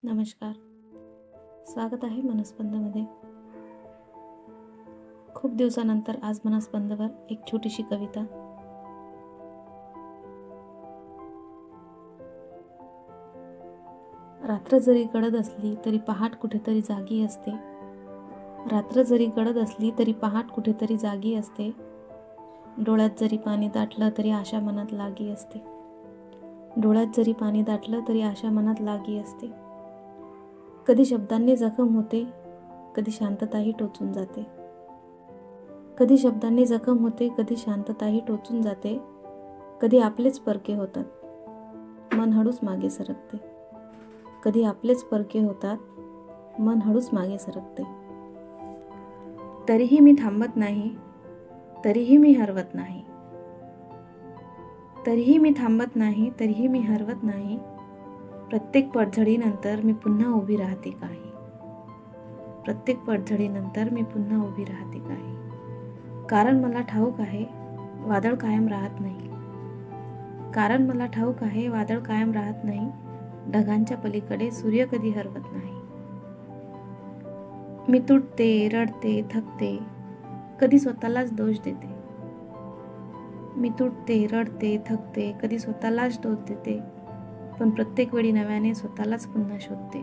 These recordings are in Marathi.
नमस्कार. स्वागत आहे मनस्पंदमध्ये. खूप दिवसानंतर आज मनस्पंदवर एक छोटीशी कविता. रात्र जरी गडद असली तरी पहाट कुठेतरी जागी असते. रात्र जरी गडद असली तरी पहाट कुठेतरी जागी असते. डोळ्यात जरी पाणी दाटलं तरी आशा मनात लागी असते. डोळ्यात जरी पाणी दाटलं तरी आशा मनात लागी असते. कधी शब्दांनी जखम होते, कधी शांतताही टोचून जाते. कधी शब्दांनी जखम होते, कधी शांतताही टोचून जाते. कधी आपलेच परके होतात, मन हळूच मागे सरकते. कधी आपलेच परके होतात, मन हळूच मागे सरकते. तरीही मी थांबत नाही, तरीही मी हरवत नाही. तरीही मी थांबत नाही, तरीही मी हरवत नाही. प्रत्येक पडझडीनंतर मी पुन्हा उभी राहते काही. प्रत्येक पडझडीनंतर मी पुन्हा उभी राहते काही. कारण मला ठाऊक आहे वादळ कायम राहत नाही. कारण मला ठाऊक आहे वादळ कायम राहत नाही. ढगांच्या पलीकडे सूर्य कधी हरवत नाही. मी तुटते, रडते, थकते, कधी स्वतःलाच दोष देते. मी तुटते, रडते, थकते, कधी स्वतःलाच दोष देते. पण प्रत्येक वेळी नव्याने स्वतःलाच पुन्हा शोधते.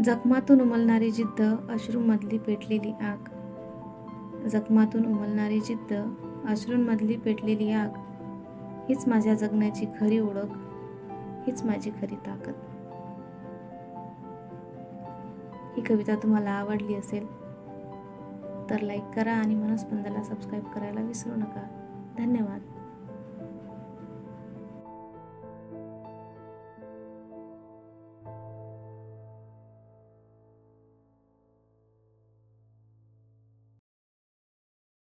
जखमातून उमलणारी जिद्द, अश्रूंमधली पेटलेली आग. जखमातून उमलणारी जिद्द, अश्रूंमधली पेटलेली आग. हीच माझ्या जगण्याची खरी ओळख, हीच माझी खरी ताकद. ही कविता तुम्हाला आवडली असेल तर लाईक करा आणि मनस्पंदला सबस्क्राईब करायला विसरू नका. धन्यवाद.